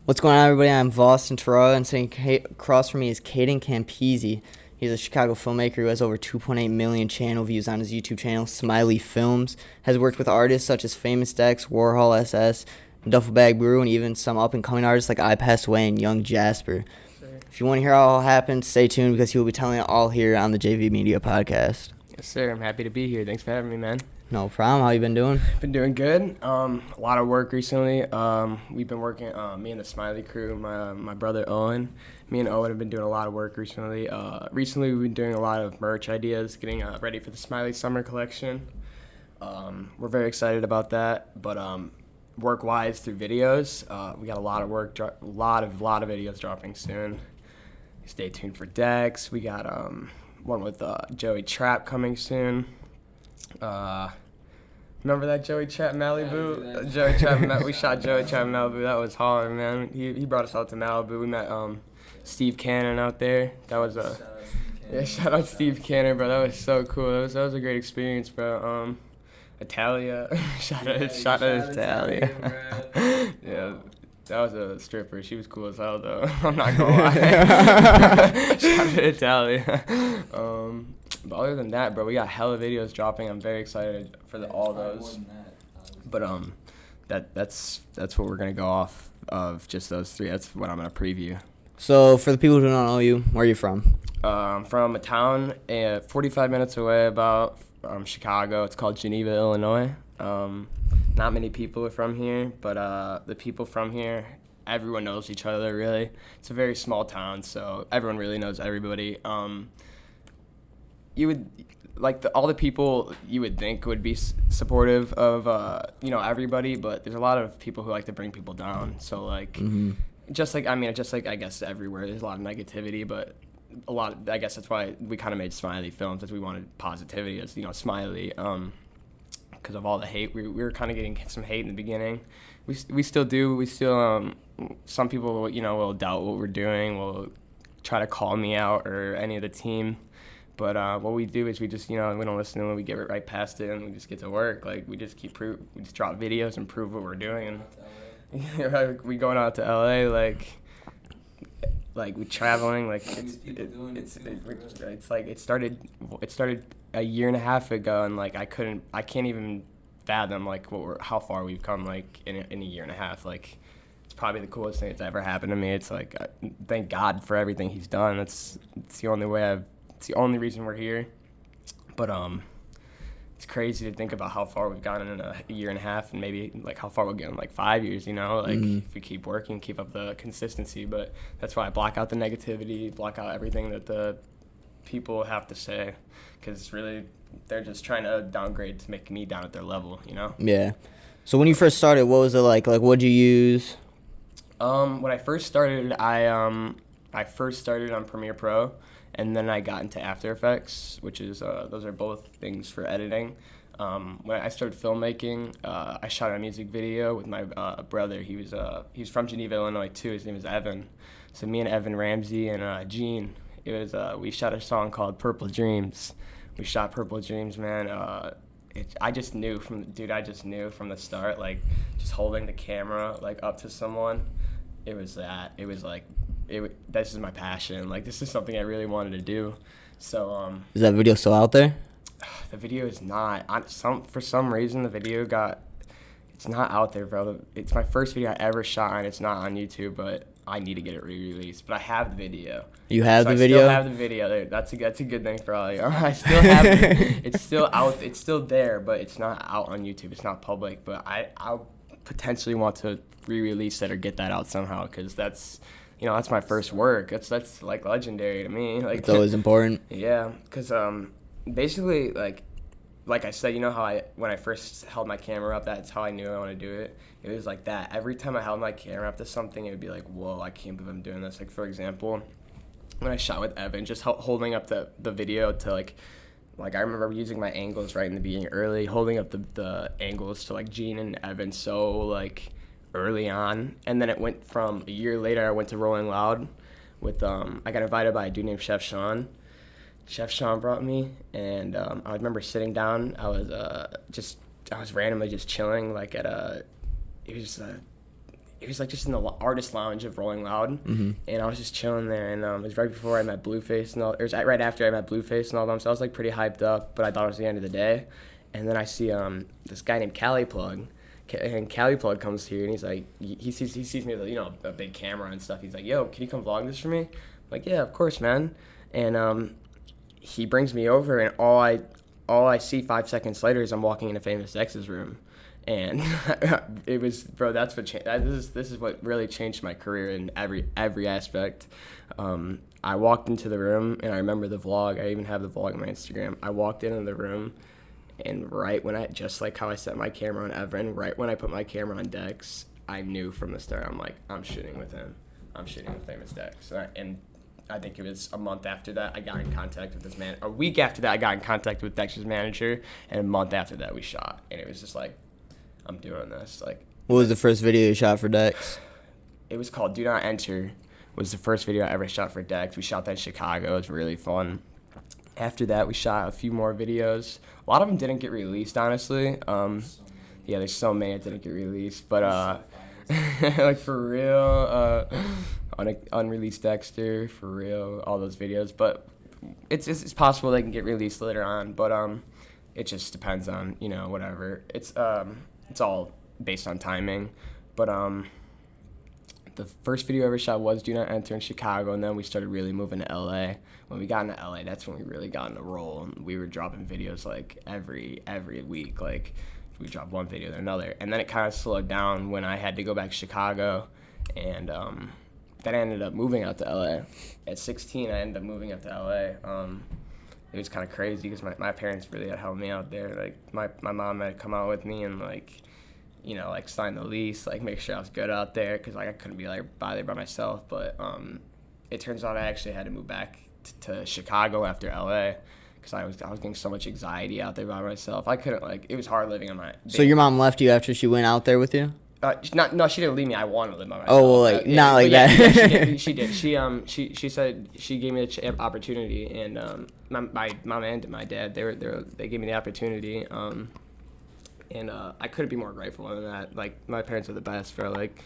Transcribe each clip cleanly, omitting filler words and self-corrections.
What's going on, everybody? I'm Voss and Terrell, and sitting across from me is Caden Campise. He's a Chicago filmmaker who has over 2.8 million channel views on his YouTube channel, Smiley Films. Has worked with artists such as Famous Dex, Warhol SS, Duffelbag Brew, and even some up-and-coming artists like I Passed Away and Young Jasper. Sure. If you want to hear how it all happened, stay tuned because he will be telling it all here on the JV Media podcast. Yes, sir. I'm happy to be here. Thanks for having me, man. No problem. How you been doing? Been doing good. A lot of work recently. We've been working, me and the Smiley crew, my brother Owen. Me and Owen have been doing a lot of work recently. Recently, we've been doing a lot of merch ideas, getting ready for the Smiley summer collection. We're very excited about that. But work-wise, through videos, we got a lot of work, a lot of videos dropping soon. Stay tuned for Dex. We got one with Joey Trapp coming soon. Remember that Joey Trapp Malibu? Joey Trapp, we shot Joey Trapp Malibu. That was hard, man. He brought us out to Malibu. We met Steve Cannon out there. That was shout out Steve Cannon, bro. That was so cool. That was a great experience, bro. Italia, shout out Italia. Yeah, that was a stripper. She was cool as hell, though. I'm not gonna lie. Shout out to Italia. But other than that, bro, we got hella videos dropping. I'm very excited for all those. But that's what we're gonna go off of, just those three. That's what I'm gonna preview. So, for the people who don't know you, where are you from? I'm from a town 45 minutes away, about Chicago. It's called Geneva, Illinois. Not many people are from here, but the people from here, everyone knows each other, really. It's a very small town, so everyone really knows everybody. You would, all the people you would think would be supportive of, everybody, but there's a lot of people who like to bring people down. So, I guess everywhere, there's a lot of negativity, but I guess that's why we kind of made Smiley Films, as we wanted positivity as, Smiley, because of all the hate. We were kind of getting some hate in the beginning. We still do. Some people, will doubt what we're doing, will try to call me out or any of the team. But what we do is we just, we don't listen to them. We get right past it and we just get to work. We just we just drop videos and prove what we're doing. And we going out to LA, we traveling. It started a year and a half ago, and I can't even fathom how far we've come in a year and a half. It's probably the coolest thing that's ever happened to me. It's thank God for everything He's done. It's the only way It's the only reason we're here. But it's crazy to think about how far we've gotten in a year and a half, and maybe how far we'll get in 5 years, if we keep working, keep up the consistency. But that's why I block out the negativity, block out everything that the people have to say, because really they're just trying to downgrade to make me down at their level, Yeah. So when you first started, what was it like? What'd you use? When I first started, I first started on Premiere Pro. And then I got into After Effects, which is, those are both things for editing. When I started filmmaking, I shot a music video with my brother. He's from Geneva, Illinois, too. His name is Evan. So me and Evan Ramsey and Gene, we shot a song called Purple Dreams. We shot Purple Dreams, man. I just knew from the start, just holding the camera, up to someone, it was that. It was this is my passion. This is something I really wanted to do. So is that video still out there? The video is not. For some reason, the video it's not out there, bro. It's my first video I ever shot, and it's not on YouTube, but I need to get it re-released. But I have the video. You have the video? I still have the video. That's a good thing for all you. I still have it. It's still out. It's still there, but it's not out on YouTube. It's not public. But I'll potentially want to re-release it or get that out somehow, because that's my first work. That's legendary to me. It's always important. Yeah, because basically, like I said, how when I first held my camera up, that's how I knew I wanted to do it. It was like that. Every time I held my camera up to something, it would be whoa, I can't believe I'm doing this. For example, when I shot with Evan, just holding up the video to I remember using my angles right in the beginning early, holding up the angles to Gene and Evan so early on, and then it went from a year later. I went to Rolling Loud with I got invited by a dude named Chef Sean. Chef Sean brought me, and I remember sitting down. I was randomly just chilling it was like just in the artist lounge of Rolling Loud, and I was just chilling there, and it was right before I met Blueface and all. It was right after I met Blueface and all them, so I was like pretty hyped up, but I thought it was the end of the day, and then I see this guy named Cali Plug, and Cali Plug comes here, and he's like, he sees me with, you know, a big camera and stuff. He's like, yo, can you come vlog this for me? I'm like, yeah, of course, man, and he brings me over, and all I see 5 seconds later is I'm walking into Famous X's room. And it was, bro, that's what changed. This is what really changed my career in every aspect. I walked into the room, and I remember the vlog. I even have the vlog on my Instagram. I walked into the room, and right when just like how I set my camera on Evan, right when I put my camera on Dex, I knew from the start, I'm like, I'm shooting with him. I'm shooting with Famous Dex. And I think it was a month after that I got in contact with this man. A week after that I got in contact with Dex's manager, and a month after that we shot. And it was just like, I'm doing this. Like, What was the first video you shot for Dex? It was called Do Not Enter. Was the first video I ever shot for Dex. We shot that in Chicago. It was really fun. After that, we shot a few more videos. A lot of them didn't get released, honestly. Yeah, there's so many that didn't get released. But, like, for real, unreleased Dexter, for real, all those videos. But it's possible they can get released later on. But it just depends on, you know, whatever. It's all based on timing, but the first video I ever shot was Do Not Enter in Chicago, and then we started really moving to LA. When we got into LA, that's when we really got in a roll, and we were dropping videos like every week. Like, we dropped one video then another, and then it kind of slowed down when I had to go back to Chicago, and then I ended up moving out to LA. At 16, I ended up moving out to LA. It was kind of crazy because my parents really had helped me out there. Like, my mom had come out with me and, like, you know, like, sign the lease, like, make sure I was good out there because, like, I couldn't be, like, by there by myself. But it turns out I actually had to move back to Chicago after LA because I was getting so much anxiety out there by myself. I couldn't, like, it was hard living on my... So your mom left you after she went out there with you? No, she didn't leave me. I wanted to live by myself. Oh, well, like, not like yeah, that. Yeah, she did. She said she gave me the opportunity, and my mom and my dad, they gave me the opportunity, and I couldn't be more grateful than that. Like, my parents are the best, bro. Like,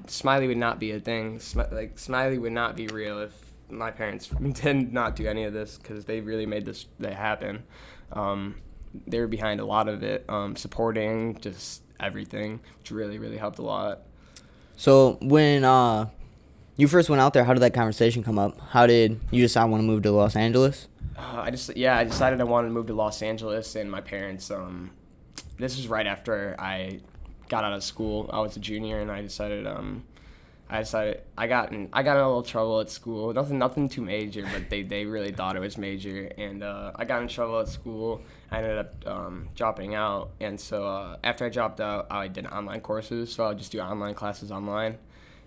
Smiley would not be a thing. Smiley would not be real if my parents did not do any of this, because they really made this happen. They were behind a lot of it, supporting just everything, which really helped a lot. So when you first went out there, how did that conversation come up? How did you decide I want to move to Los Angeles? I decided I wanted to move to Los Angeles, and my parents, this was right after I got out of school. I was a junior, and I decided I got in a little trouble at school. Nothing too major, but they really thought it was major, and I got in trouble at school. I ended up dropping out, and so after I dropped out, I did online courses. So I would just do online classes online,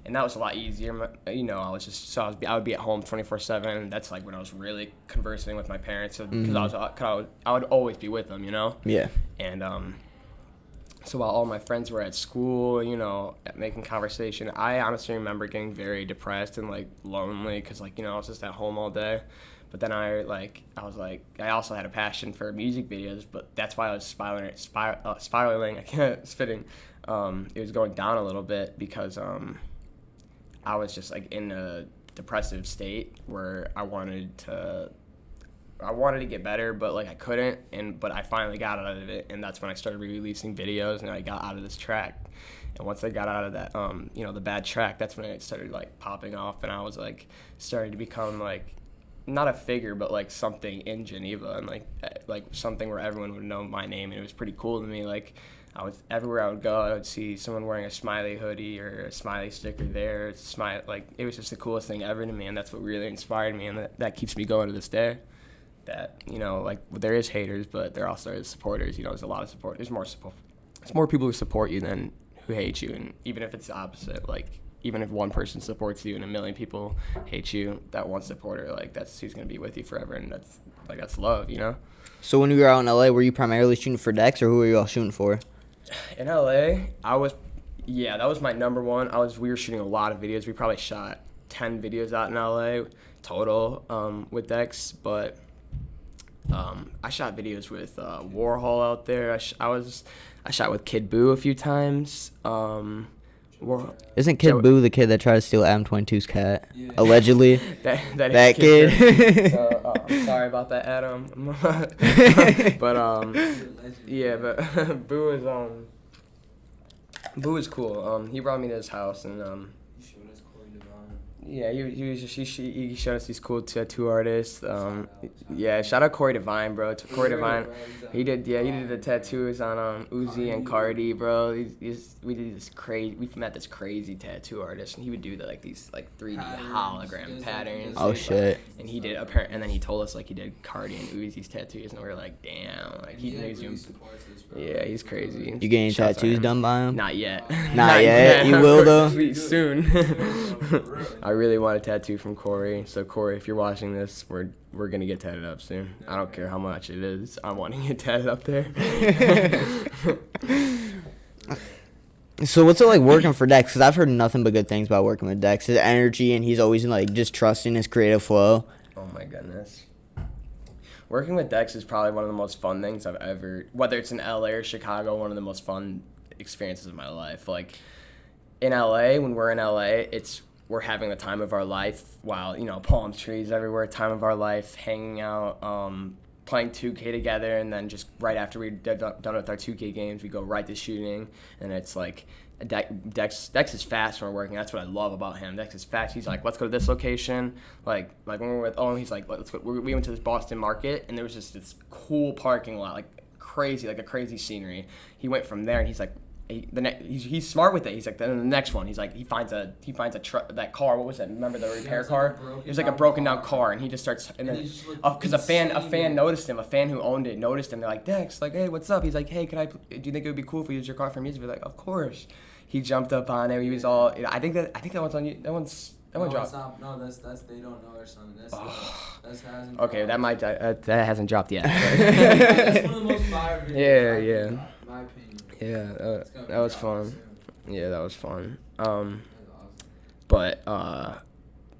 and that was a lot easier. You know, I would be at home 24/7. That's like when I was really conversing with my parents, because I would always be with them. You know. Yeah. And so while all my friends were at school, you know, making conversation, I honestly remember getting very depressed and, like, lonely because, like, you know, I was just at home all day. But then I also had a passion for music videos, but that's why I was spiraling. I can't spitting. It was going down a little bit because I was just, like, in a depressive state where I wanted to get better, but, like, I couldn't, but I finally got out of it, and that's when I started releasing videos, and I got out of this track. And once I got out of that, you know, the bad track, that's when it started, like, popping off, and I was, like, starting to become, like, not a figure, but, like, something in Geneva, and, like something where everyone would know my name, and it was pretty cool to me. Like, everywhere I would go, I would see someone wearing a Smiley hoodie or a Smiley sticker there. Like, it was just the coolest thing ever to me, and that's what really inspired me, and that keeps me going to this day. That, you know, like, there is haters, but there also is supporters. You know, there's a lot of support. There's more support. There's more people who support you than who hate you, and even if it's the opposite, like, even if one person supports you and a million people hate you, that one supporter, like, that's who's gonna be with you forever, and that's love, you know. So when you were out in LA, were you primarily shooting for Dex, or who were you all shooting for? In LA, that was my number one. We were shooting a lot of videos. We probably shot 10 videos out in LA total with Dex, but I shot videos with Warhol out there. I shot with Kid Boo a few times. Well, Isn't Kid Joe- Boo the kid that tried to steal Adam 22's cat? Allegedly. that kid. So, sorry about that, Adam. But yeah, but Boo is cool. He brought me to his house and yeah, he showed us these cool tattoo artists. Yeah, shout out Corey Devine, bro. Corey Devine, he did the tattoos on Uzi and Cardi, bro. We met this crazy tattoo artist, and he would do these 3D hologram patterns. Oh shit. And he did and then he told us he did Cardi and Uzi's tattoos, and we were like, damn, he knows you. Yeah, he's crazy. You get any tattoos done by him? Not yet. Not yet. You will though. Soon. I really want a tattoo from Corey. So Corey, if you're watching this, we're gonna get tatted up soon. I don't care how much it is. I'm wanting it tatted up there. So what's it like working for Dex? Because I've heard nothing but good things about working with Dex. His energy, and he's always just trusting his creative flow. Oh my goodness. Working with Dex is probably one of the most fun things I've ever, whether it's in LA or Chicago, one of the most fun experiences of my life. In LA, when we're in LA, we're having the time of our life while, palm trees everywhere, time of our life, hanging out, playing 2K together, and then just right after we're done with our 2K games, we go right to shooting, and it's Dex is fast when we're working. That's what I love about him. Dex is fast. He's like, let's go to this location. Like when we were with Owen, he's like, let's go. We went to this Boston market, and there was just this cool parking lot, crazy, a crazy scenery. He went from there, and he's like, he's smart with it. He's like, then the next one, he's like, he finds a truck, that car. What was that? Remember the repair car? It was a broken down car, and he just starts, and then because a fan noticed him, a fan who owned it noticed him. They're like, Dex, hey, what's up? He's like, hey, do you think it would be cool if we use your car for music? We're like, of course. He jumped up on it. He was all, I think that one's on you. That one dropped. No, that's they don't know or something. That's hasn't. Okay, dropped. that hasn't dropped yet. That's one of the most fire videos. Yeah. In my opinion. Yeah, that was fun. Yeah, that was fun. But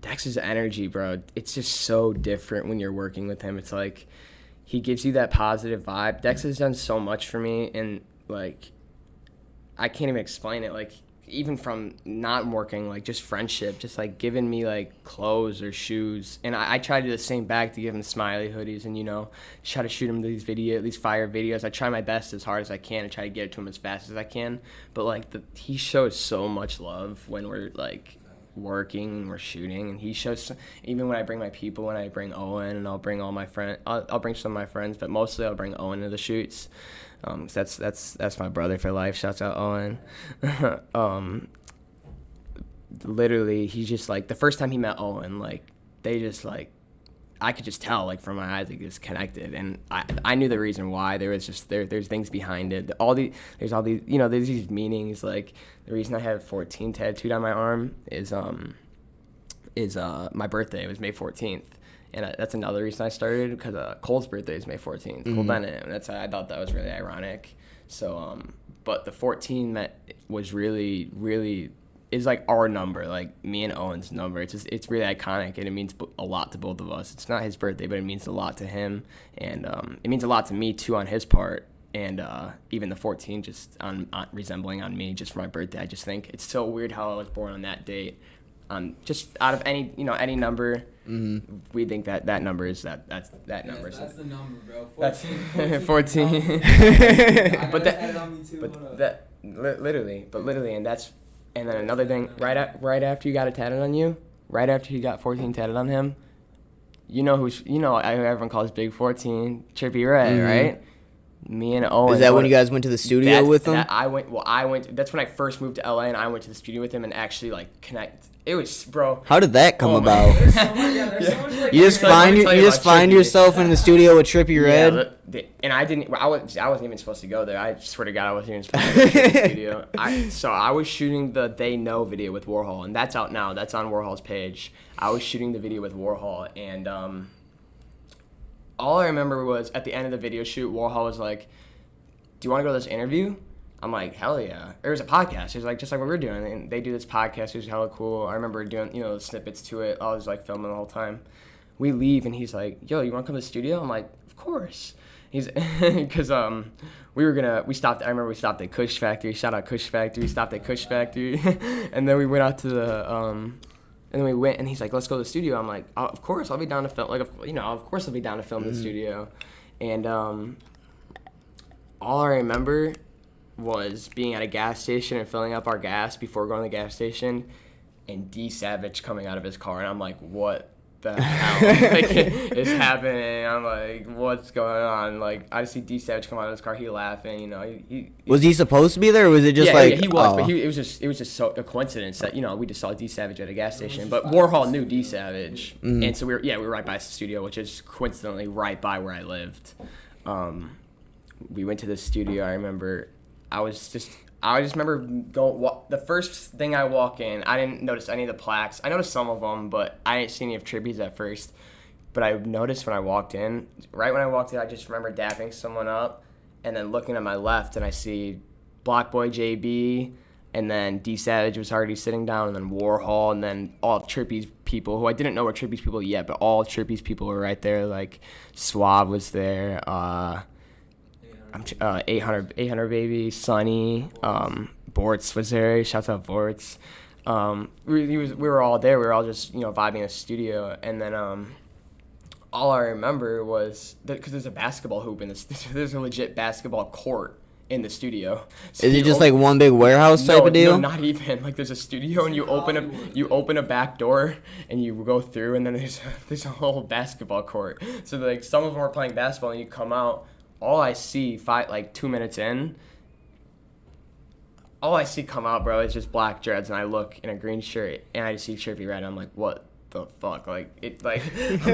Dex's energy, bro, it's just so different when you're working with him. It's like he gives you that positive vibe. Dex has done so much for me, and I can't even explain it. Even from not working, just friendship, just giving me clothes or shoes, and I try to do the same back to give him smiley hoodies, and try to shoot him these fire videos. I try my best as hard as I can and try to get it to him as fast as I can. But he shows so much love when we're working and we're shooting, and he shows even when I bring my people, when I bring Owen, and I'll bring all my friends. I'll bring some of my friends, but mostly I'll bring Owen to the shoots. That's my brother for life. Shouts out Owen. Literally, he's just the first time he met Owen, they just I could just tell from my eyes they just connected, and I knew the reason why. There's things behind it. There's these meanings. The reason I have 14 tattooed on my arm is my birthday. It was May 14th. And that's another reason I started, because Cole's birthday is May 14th, Cole Bennett, and I thought that was really ironic. So, but the 14 was really, really is our number, me and Owen's number. It's really iconic, and it means a lot to both of us. It's not his birthday, but it means a lot to him, and it means a lot to me too on his part. And even the 14 just on resembling on me just for my birthday. I just think it's so weird how I was born on that date. Just out of any number, we think that number is that number. That's the number, bro. 14. Literally, and then another thing, right after you got it tatted on you, right after you got 14 tatted on him, everyone calls Big 14 Trippie Redd, right? Me and Owen. Is that when you guys went to the studio with him? I went. That's when I first moved to LA, and I went to the studio with him and actually connect. It was, bro. How did that come about? There's so much, you just find yourself in the studio with Trippie Redd. Yeah, and I wasn't even supposed to go there. I swear to God, I wasn't even supposed to go to the studio. So I was shooting the They Know video with Warhol, and that's out now. That's on Warhol's page. I was shooting the video with Warhol, and all I remember was at the end of the video shoot, Warhol was like, "Do you want to go to this interview?" I'm like, hell yeah. It was a podcast. It was just like what we're doing. And they do this podcast. It was hella cool. I remember doing, snippets to it. I was filming the whole time. We leave and he's like, yo, you want to come to the studio? I'm like, of course. He's because we stopped. I remember we stopped at Kush Factory. Shout out Kush Factory. Stopped at Kush Factory, and then we went out to the and then we went, and he's like, let's go to the studio. I'm like, of course I'll be down to film. Like, of course I'll be down to film in the studio, and all I remember was being at a gas station and filling up our gas before going to the gas station, and D Savage coming out of his car, and I'm like, what the hell like, is happening? I'm like, what's going on? Like, I just see D Savage come out of his car, he laughing, you know. He Was he supposed to be there, or was it just yeah, he was, but it was just so a coincidence that, you know, we just saw D Savage at a gas station, but Warhol knew D Savage, and so we were right by the studio, which is coincidentally right by where I lived. We went to the studio. I remember I just remember the first thing I walk in, I didn't notice any of the plaques. I noticed some of them, but I didn't see any of Trippy's at first. But I noticed when I walked in, I just remember dapping someone up and then looking at my left, and I see Blockboy JB, and then D Savage was already sitting down, and then Warhol, and then all of Trippy's people, who I didn't know were Trippy's people yet, but all of Trippy's people were right there. Like, Suave was there, 800 baby, Sonny, Bortz was there. Shouts out Bortz. We were all there. We were all just, you know, vibing in the studio, and then all I remember was that because there's a basketball hoop in this. There's a legit basketball court in the studio. So Is it just like one big warehouse type of deal? No, not even. Like, there's a studio, and you open a back door, and you go through, and then there's a whole basketball court. So like, some of them are playing basketball, and you come out. All I see 2 minutes in, all I see come out, bro, is just black dreads, and I look in a green shirt, and I just see Trippy Red, and I'm like, what the fuck? I'm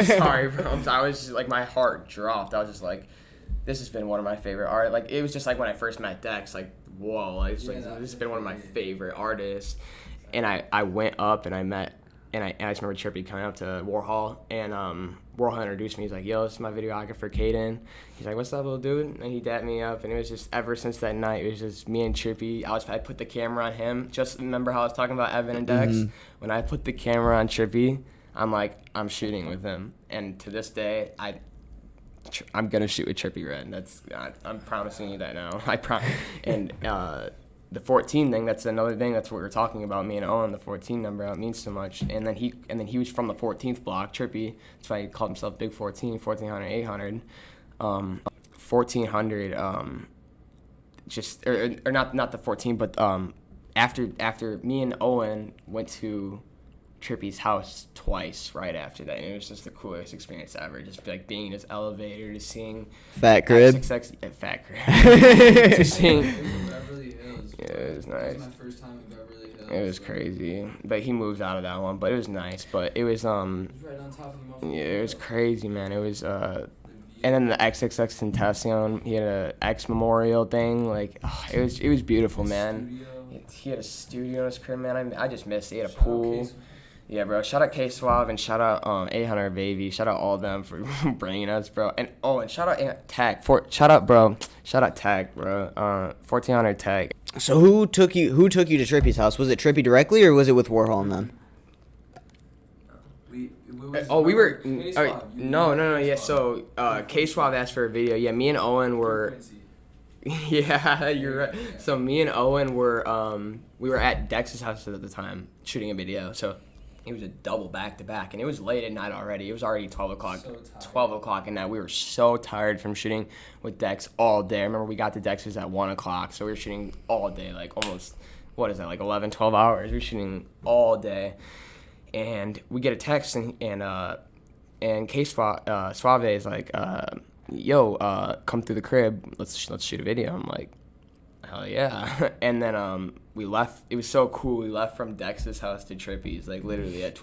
sorry, bro. I was just like, my heart dropped. I was just like, this has been one of my favorite art. Like, it was just like when I first met Dex, like, whoa, like, this has been one of my favorite artists. And I went up and I met, and I just remember Trippy coming up to Warhol, and Warhol introduced me. He's like, yo, this is my videographer, Caden. He's like, what's up, little dude? And he dapped me up, and it was just, ever since that night, it was just me and Trippy. I put the camera on him. Just remember how I was talking about Evan and Dex? Mm-hmm. When I put the camera on Trippy, I'm like, I'm shooting with him. And to this day, I'm going to shoot with Trippy Red. I'm promising you that now. I promise. And the 14 thing, that's another thing. That's what we're talking about, me and Owen, the 14 number, how it means so much. And then he was from the 14th block, Trippy. That's why he called himself Big 14, 1400, 800. 1400, or not the 14, but after me and Owen went to Trippy's house twice right after that, and it was just the coolest experience ever. Just like being in his elevator, just seeing Fat Crib. Fat Crib. Just seeing. Beverly Hills. Yeah, it was nice. It was my first time in Beverly Hills. It was crazy, but he moved out of that one. But it was nice. But it was It was right on top of the yeah, it was crazy, man. It was and then the XXX Tentacion, he had a X Memorial thing. Like, it was beautiful, man. He had a studio in his crib, man. I just missed it. He had a pool. Yeah, bro. Shout out K Suave and shout out 800 Baby. Shout out all of them for bringing us, bro. And shout out Tech. Shout out Tech, bro. 1400 Tech. So who took you to Trippy's house? Was it Trippy directly, or was it with Warhol and them? We were. No. Yeah. So K Suave asked for a video. Yeah, me and Owen were. Yeah, you're right. So me and Owen were we were at Dex's house at the time shooting a video. So it was a double back-to-back, and it was late at night already. It was already 12 o'clock. So 12 o'clock at night. We were so tired from shooting with Dex all day. I remember we got to Dex's at 1 o'clock, so we were shooting all day, like almost, what is that, like 11, 12 hours. We were shooting all day, and we get a text, and K Suave is like, yo, come through the crib. Let's shoot a video. I'm like, hell yeah. And then we left. It was so cool. We left from Dex's house to Trippy's, like literally at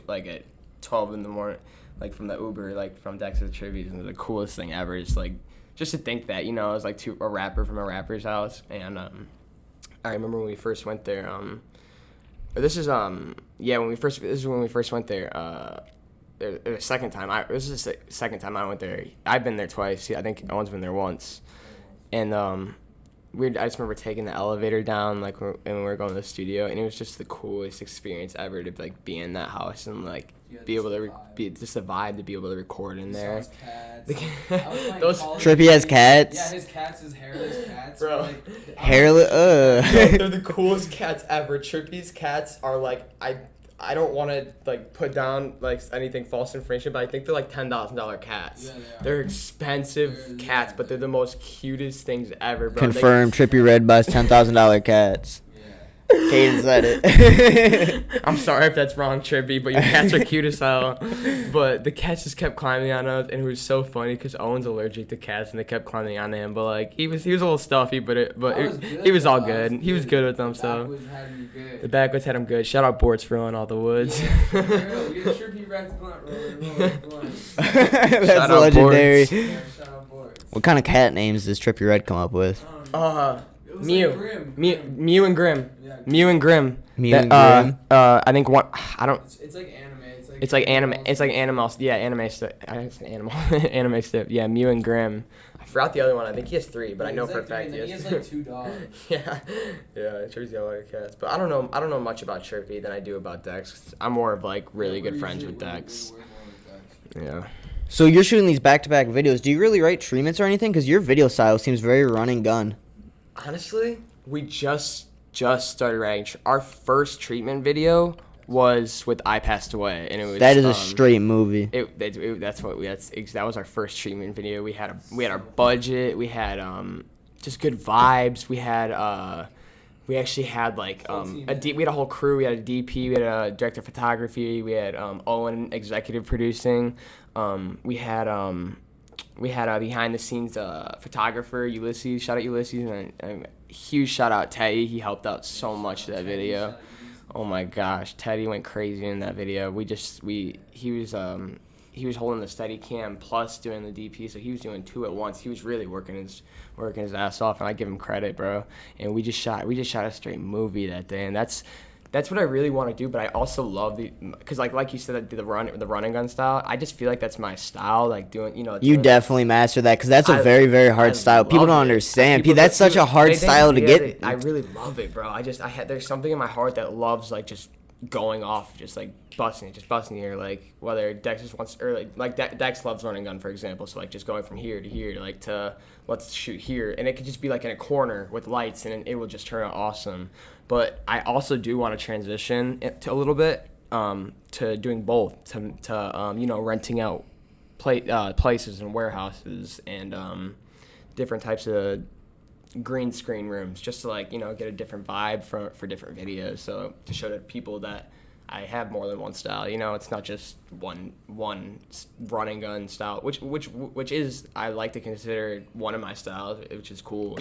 12 in the morning, like from the Uber, like from Dex's to Trippy's, and it was the coolest thing ever. Just to think that, you know, it was like a rapper from a rapper's house. And I remember when we first went there. This is when we first went there. The second time this is the second time I went there. I've been there twice. I think Owen's been there once, and I just remember taking the elevator down like and we were going to the studio, and it was just the coolest experience ever to like be in that house and like be able to be just a vibe to be able to record in there. Those Trippy has cats. Yeah, his cats, his hairless cats. Bro. Like, Hairless. They're the coolest cats ever. Trippy's cats are like I don't want to like put down like anything false information, but I think they're like $10,000 cats. Yeah, they are. They're expensive cats, but they're the most cutest things ever, bro. Confirmed. Trippy Red buys $10,000 cats. Caden said it. I'm sorry if that's wrong, Trippy, but your cats are cute as hell. But the cats just kept climbing on us, and it was so funny because Owen's allergic to cats, and they kept climbing on him. But like he was a little stuffy, he was all good. He was good with them. So the backwoods had him good. Shout out Bort's for rolling all the woods. Yeah, we had Trippy Red's blunt rolling. That's Shout out legendary. Yeah, shout out Bort. What kind of cat names does Trippy Red come up with? It was Mew. like Grim. Mew and Grim. Yeah, Mew and Grim. Mew and Grim. I think one. I don't. It's like anime. It's like anime. It's like animal. Yeah, anime stuff. I didn't say animal. Anime stuff. Yeah, Mew and Grim. I forgot the other one. I think he has 3, but I know for a fact he has like 2 dogs. Yeah, Chirpy's got a lot of cats. But I don't know much about Chirpy than I do about Dex. I'm more of like really good friends with Dex. Yeah. So you're shooting these back-to-back videos. Do you really write treatments or anything? Because your video style seems very run and gun. Honestly, we just started writing. Our first treatment video was with I Passed Away, and it was That is a straight movie. That was our first treatment video. We had our budget. We had just good vibes. We actually had like we had a whole crew. We had a DP. We had a director of photography. We had Owen executive producing. We had a behind the scenes photographer, Ulysses. Shout out Ulysses, and a huge shout out Teddy. He helped out so much to that video. Oh my gosh, Teddy went crazy in that video. He was holding the Steadicam plus doing the DP, so he was doing 2 at once. He was really working his ass off, and I give him credit, bro. And we just shot a straight movie that day, and that's what I really want to do. But I also love because like you said, the run and gun style. I just feel like that's my style, like doing You definitely master that because that's a very, very hard style. People don't understand. That's such a hard style to get. I really love it, bro. There's something in my heart that loves like just going off, just like busting here, like whether Dex just wants or Dex loves running gun, for example. So like just going from here to here, like to let's shoot here, and it could just be like in a corner with lights, and it will just turn out awesome. But I also do want to transition to a little bit to doing both, to renting out places and warehouses and different types of green screen rooms, just to get a different vibe for different videos. So to show to people that I have more than one style. It's not just one running gun style, which is I like to consider one of my styles, which is cool.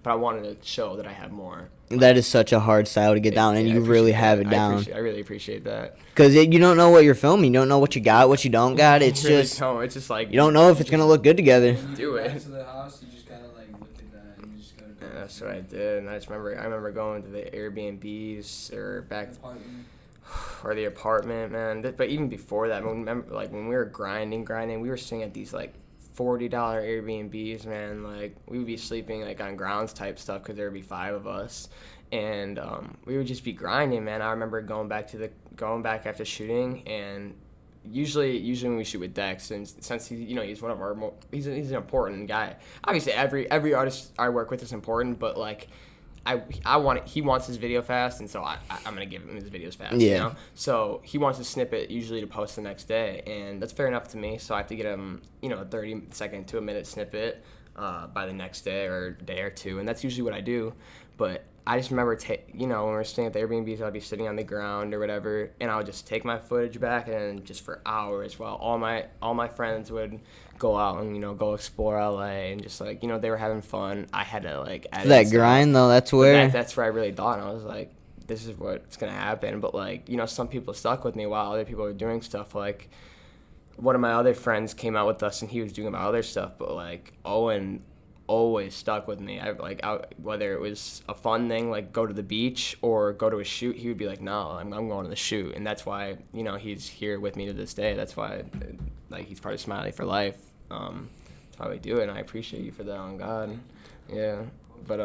But I wanted to show that I have more. That is such a hard style to get down, and you really have it down. I really appreciate that. Because you don't know what you're filming. You don't know what you got, what you don't got. It's really just don't. It's just like you don't know if it's gonna look good together. Do it. Back to the house, you just gotta like look at that, and you just gotta go. Yeah, that's what I did, and I remember going to the Airbnbs or the apartment, man. But even before that, when we were grinding, we were staying at these like $40 Airbnbs, man. Like we would be sleeping like on grounds type stuff because there would be 5 of us, and we would just be grinding, man. I remember going back after shooting, and usually when we shoot with Dex, and since he's one of our he's an important guy. Obviously, every artist I work with is important, but like. He wants his video fast, and so I'm gonna give him his videos fast. Yeah. So he wants a snippet usually to post the next day, and that's fair enough to me. So I have to get him, a 30-second to a minute snippet by the next day or day or two, and that's usually what I do. But I just remember, when we were staying at the Airbnbs, I'd be sitting on the ground or whatever, and I would just take my footage back, and just for hours, while all my friends would go out and go explore LA, and just they were having fun. I had to edit That stuff. grind though, that's where That's where I really thought, and I was like, this is what's gonna happen. But some people stuck with me while other people were doing stuff. Like one of my other friends came out with us, and he was doing my other stuff, but Owen always stuck with me. Whether it was a fun thing like go to the beach or go to a shoot, he would be like, no, I'm going to the shoot. And that's why he's here with me to this day. That's why he's part of Smiley for life. That's why we do it, and I appreciate you for that, on God. Yeah. but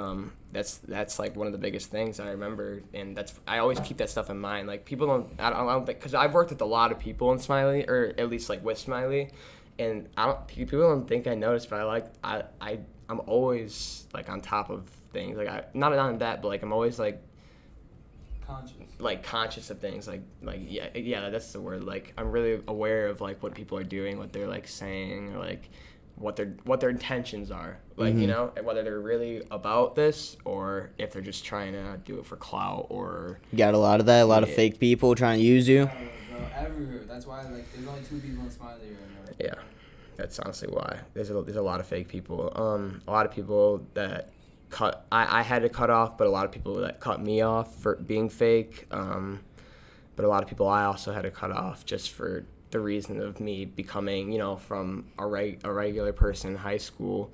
that's like one of the biggest things I remember, and I always keep that stuff in mind. Like I don't think, because I've worked with a lot of people in Smiley, or at least like with Smiley, and people don't think I noticed, but I'm always like on top of things. Like not on that, but like I'm always like conscious of things. Like yeah, that's the word. Like I'm really aware of like what people are doing, what they're like saying, or like what their intentions are, like, you know, and whether they're really about this or if they're just trying to do it for clout. Or You got a lot of that, a lot of fake people trying to use you. Bro, everywhere. That's why like there's only 2 people in Smiley right now. Yeah, that's honestly why there's a lot of fake people. A lot of people that I had to cut off, but a lot of people that cut me off for being fake. But a lot of people I also had to cut off just for the reason of me becoming, you know, from a regular person in high school,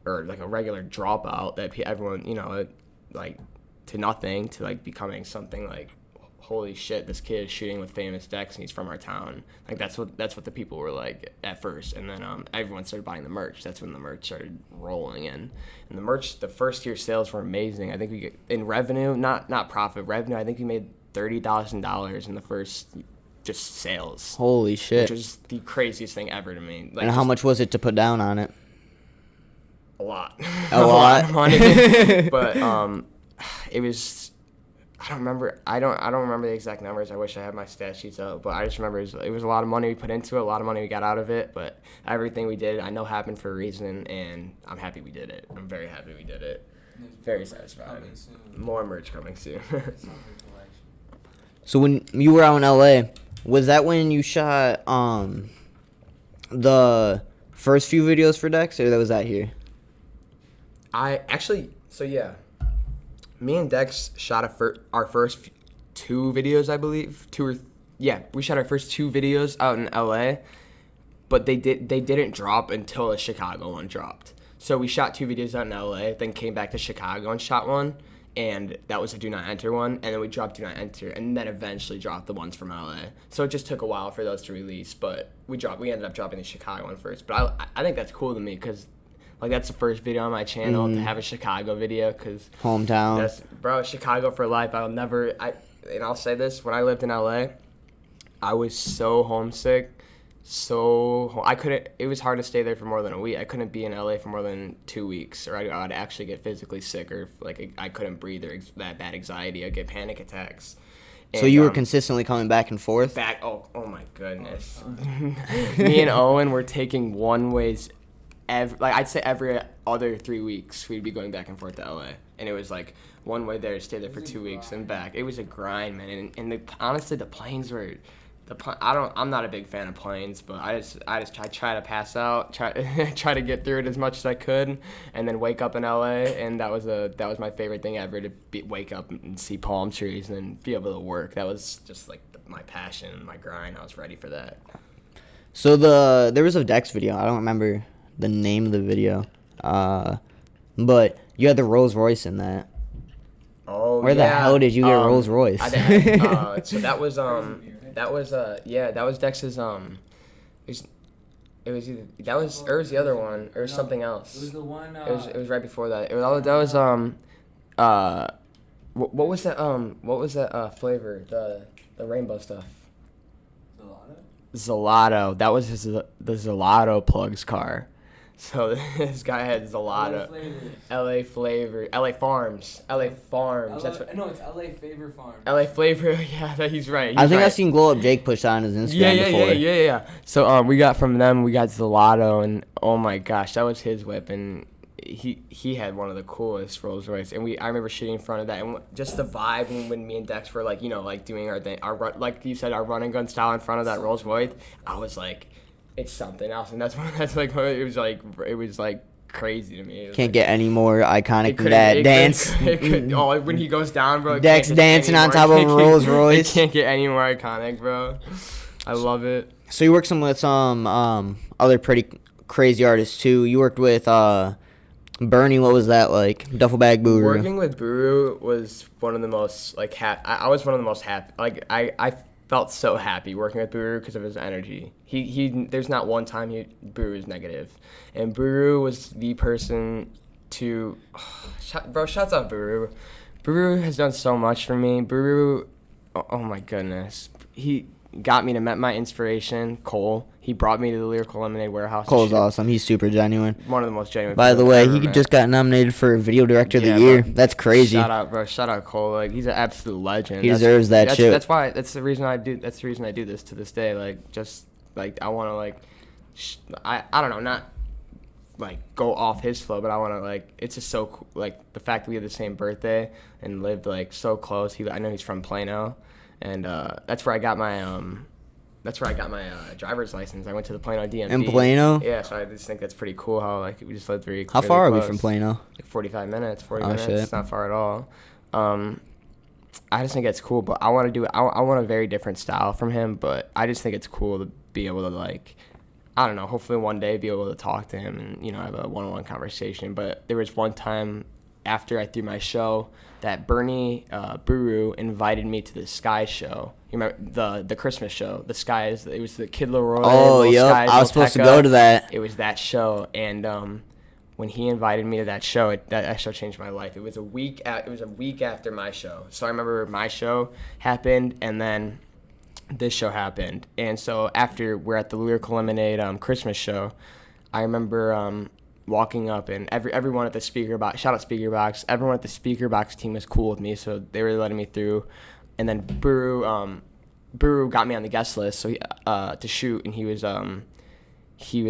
or like a regular dropout that everyone, you know, like to nothing, to like becoming something like, holy shit, this kid is shooting with famous decks and he's from our town. Like that's what the people were like at first, and then everyone started buying the merch. That's when the merch started rolling in, and the merch, the first year sales were amazing. I think we get in revenue, not profit, revenue. I think we made $30,000 in the first just sales. Holy shit. Which was the craziest thing ever to me. Like, and how much was it to put down on it? A lot. A lot of money. But it was, I don't remember the exact numbers. I wish I had my stat sheets up, but I just remember it was a lot of money we put into it, a lot of money we got out of it, but everything we did I know happened for a reason, and I'm happy we did it. I'm very happy we did it. Very satisfied. More merch coming soon. So when you were out in LA, was that when you shot the first few videos for Dex, or was that here? Me and Dex shot our first 2 videos, I believe. We shot our first 2 videos out in LA, but they didn't drop until the Chicago one dropped. So we shot 2 videos out in LA, then came back to Chicago and shot one, and that was a Do Not Enter one, and then we dropped Do Not Enter, and then eventually dropped the ones from LA. So it just took a while for those to release, but we ended up dropping the Chicago one first. But I think that's cool to me, because like that's the first video on my channel to have a Chicago video, because hometown. Chicago for life. And I'll say this, when I lived in LA, I was so homesick. It was hard to stay there for more than a week. I couldn't be in LA for more than 2 weeks, or I'd actually get physically sick, or like I couldn't breathe, or that bad anxiety. I'd get panic attacks. And, so you were consistently coming back and forth? Oh my goodness. Me and Owen were taking one-ways I'd say every other 3 weeks we'd be going back and forth to LA. And it was like one way there, stay there for 2 weeks and back. It was a grind, man. And honestly, the planes were... I'm not a big fan of planes, but I try to pass out, try to get through it as much as I could, and then wake up in LA, and that was my favorite thing ever, to wake up and see palm trees and be able to work. That was just like my passion, my grind. I was ready for that. So there was a Dex video. I don't remember the name of the video, but you had the Rolls Royce in that. Oh, Where the hell did you get Rolls Royce? So that was Dex's it was the other one, or something else. It was the one. It was right before that. What was that flavor? The rainbow stuff. Zelato. That was the Zelato Plugs car. So this guy had Zelato. LA flavor. LA Farms. That's what. No, it's LA Flavor Farm. LA Flavor. Yeah, he's right. I think I've seen Glow Up Jake push on his Instagram before. Yeah. So we got from them. We got Zelato, and oh my gosh, that was his whip, and he had one of the coolest Rolls Royce, and I remember shooting in front of that, and just the vibe when me and Dex were like, doing our thing, like you said, our run and gun style in front of that Rolls Royce. I was like, it's something else, and it was like crazy to me. Can't get any more iconic than that dance. When he goes down, bro. Dex dancing on top of a Rolls Royce. It can't get any more iconic, bro. I love it. So you worked with some other pretty crazy artists too. You worked with Bernie. What was that like? Duffel Bag Brew. Working with Brew was one of the most like I was one of the most happy. Like I felt so happy working with Brew because of his energy. He there's not one time Brew was negative, and Brew was the person to, shouts out Brew. Brew has done so much for me. Brew, oh my goodness. He got me to meet my inspiration, Cole. He brought me to the Lyrical Lemonade warehouse. Cole's awesome. He's super genuine. One of the most genuine By people the way, I've ever he met. just got nominated for Video Director of the Yeah, Year. bro. That's crazy. Shout out, bro. Shout out Cole. Like, he's an absolute legend. He deserves that shit. That's the reason I do this to this day. Like, just like I want to like, I don't know, not like go off his flow, but I want to like, it's just so cool. Like the fact that we had the same birthday and lived like so close. I know he's from Plano, and that's where I got my driver's license. I went to the Plano DMV. In Plano? Yeah, so I just think that's pretty cool how like we just lived very. How really far are we close. from Plano? Like 45 minutes, 40 Oh, minutes. shit. It's not far at all. I just think it's cool, but I want to do it. I want a very different style from him, but I just think it's cool to be able to like, I don't know, hopefully one day be able to talk to him and, you know, have a one-on-one conversation. But there was one time after I threw my show that Bernie Brew invited me to the Sky show. You remember the Christmas show? The Skies. It was the Kid Leroy. Oh, Lil yep. Skies, I was Lil supposed to Tekka. go to that. It was that show, and when he invited me to that show, that show changed my life. It was a week after my show. So I remember my show happened, and then this show happened. And so after we're at the Lyrical Lemonade Christmas show, I remember walking up, and everyone at the speaker box, shout out speaker box, everyone at the speaker box team was cool with me, so they were letting me through. And then Brew got me on the guest list, so to shoot, and he was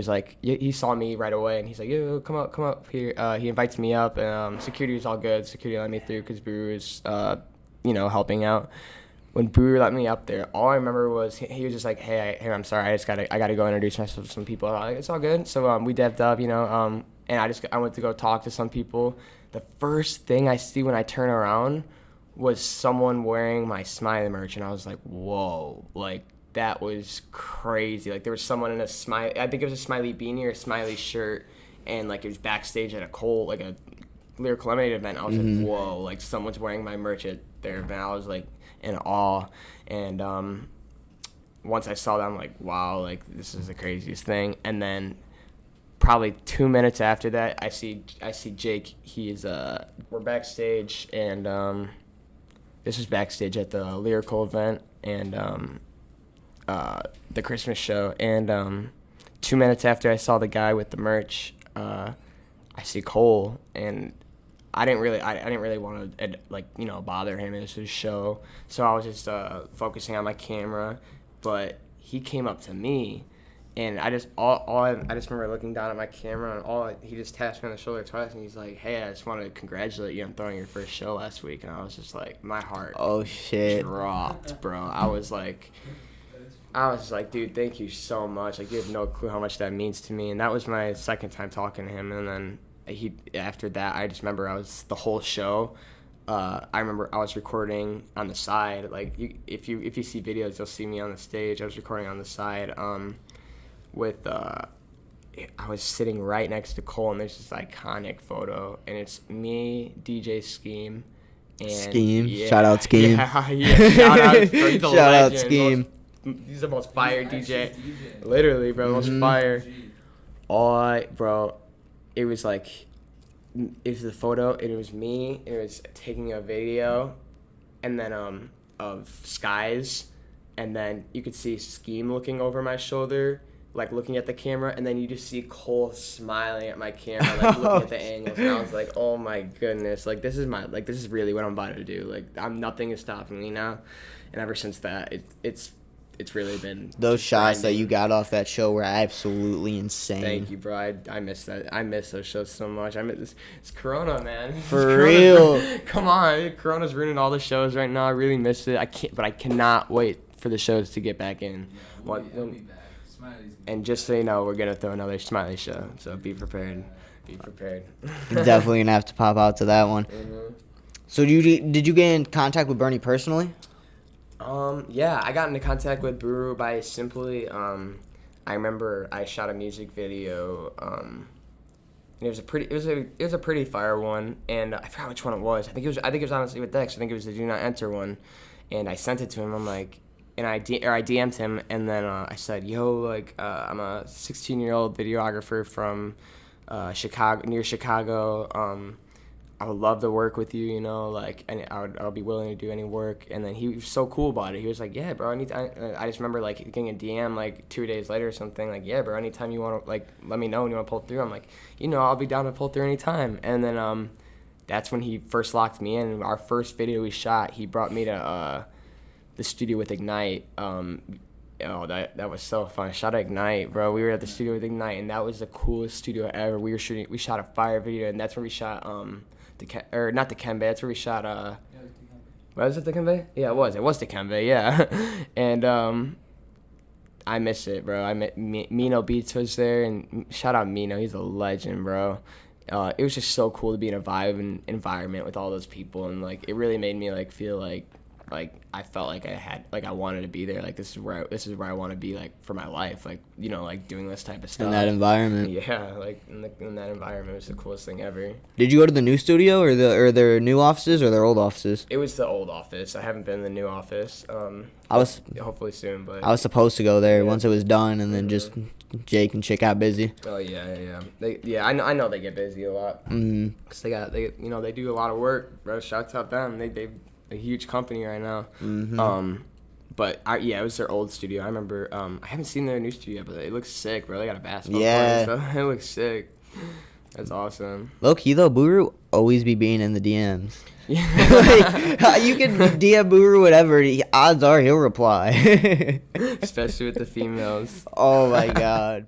like, he saw me right away, and he's like, yo, come up here. He invites me up, and security was all good. Security let me through because Brew was, helping out. When Brew let me up there, all I remember was he was just like, hey, I'm sorry, I gotta go introduce myself to some people. I'm like, it's all good. So we devved up, and I went to go talk to some people. The first thing I see when I turn around was someone wearing my Smiley merch, and I was like, whoa, like, that was crazy. Like, there was someone in a Smiley, I think it was a Smiley beanie or a Smiley shirt, and like it was backstage at a Lyrical Lemonade event. I was like, whoa, like someone's wearing my merch at their event. I was like in awe. And once I saw that, I'm like, wow, like this is the craziest thing. And then probably 2 minutes after that, I see Jake. We're backstage, and this was backstage at the Lyrical event, and the Christmas show. And 2 minutes after I saw the guy with the merch, I see Cole, and I didn't really want to bother him. It was his show, so I was just focusing on my camera. But he came up to me, and I just remember looking down at my camera, and he just tapped me on the shoulder twice, and he's like, "Hey, I just want to congratulate you on throwing your first show last week." And I was just like, my heart dropped, bro. I was like, dude, thank you so much. Like, you have no clue how much that means to me. And that was my second time talking to him. And then after that, I just remember the whole show. I remember I was recording on the side. Like, if you see videos, you'll see me on the stage. I was recording on the side I was sitting right next to Cole, and there's this iconic photo. And it's me, DJ Scheme. And Scheme. Yeah, Shout out Scheme. Yeah, shout out. Bro, he's a Shout out legend. Scheme. He's the most fire DJ. Literally, bro, most fire. Bro, it was like, it was the photo, and it was me, and it was taking a video, and then of skies, and then you could see Scheme looking over my shoulder, like looking at the camera, and then you just see Cole smiling at my camera, like looking at the angles, and I was like, oh my goodness, like this is really what I'm about to do. Like, nothing is stopping me now. And ever since that, it's really been Those shots that grinding. you got off that show were absolutely insane. Thank you, bro. I miss that. I miss those shows so much. I miss this. It's Corona, man. For real. Come on, Corona's ruining all the shows right now. I really miss it. I cannot wait for the shows to get back in. He'll be back. Smiley's And just so you know, we're gonna throw another Smiley show. So be prepared. Be prepared. You're definitely gonna have to pop out to that one. Mhm. So did you get in contact with Bernie personally? Yeah, I got into contact with Brew by simply, I remember I shot a music video, and it was a pretty fire one, and I forgot which one it was. I think it was honestly with Dex. I think it was the Do Not Enter one, and I sent it to him. I'm like, and I DM'd him, and then I said, yo, like, I'm a 16-year-old videographer from Chicago, near Chicago. I would love to work with you, you know, like, and I'll be willing to do any work. And then he was so cool about it. He was like, yeah, bro, I just remember, like, getting a DM, like, 2 days later or something, like, yeah, bro, anytime you want to, like, let me know when you want to pull through. I'm like, you know, I'll be down to pull through anytime. And then that's when he first locked me in. Our first video we shot, he brought me to the studio with Ignite. That was so fun. Shot at Ignite, bro. We were at the studio with Ignite, and that was the coolest studio ever. We shot a fire video, and that's where we shot not the Kembe. That's where we shot was it the Kembe? Yeah, it was the Kembe, yeah. And I miss it, bro. Mino Beats was there, and shout out Mino. He's a legend, bro. It was just so cool to be in a vibe and environment with all those people, and like it really made me like feel like I felt like I wanted to be there. Like this is where I want to be, like, for my life, like, you know, like doing this type of stuff In that environment. Yeah, like in that environment, it was the coolest thing ever. Did you go to the new studio or their new offices or their old offices? It was the old office. I haven't been in the new office. I was hopefully soon, but I was supposed to go there once it was done, and then Mhm. just Jake and Chick got busy. Oh yeah. I know they get busy a lot. Mm-hmm. Cause they do a lot of work, bro. Shouts out them. They a huge company right now. Mm-hmm. But it was their old studio. I remember. I haven't seen their new studio, but it looks sick, bro. They got a basketball Yeah. court and stuff. It looks sick. That's awesome. Low key though, Buru always be being in the DMs. Yeah. Like, you can DM Buru whatever. Odds are he'll reply. Especially with the females. Oh my god.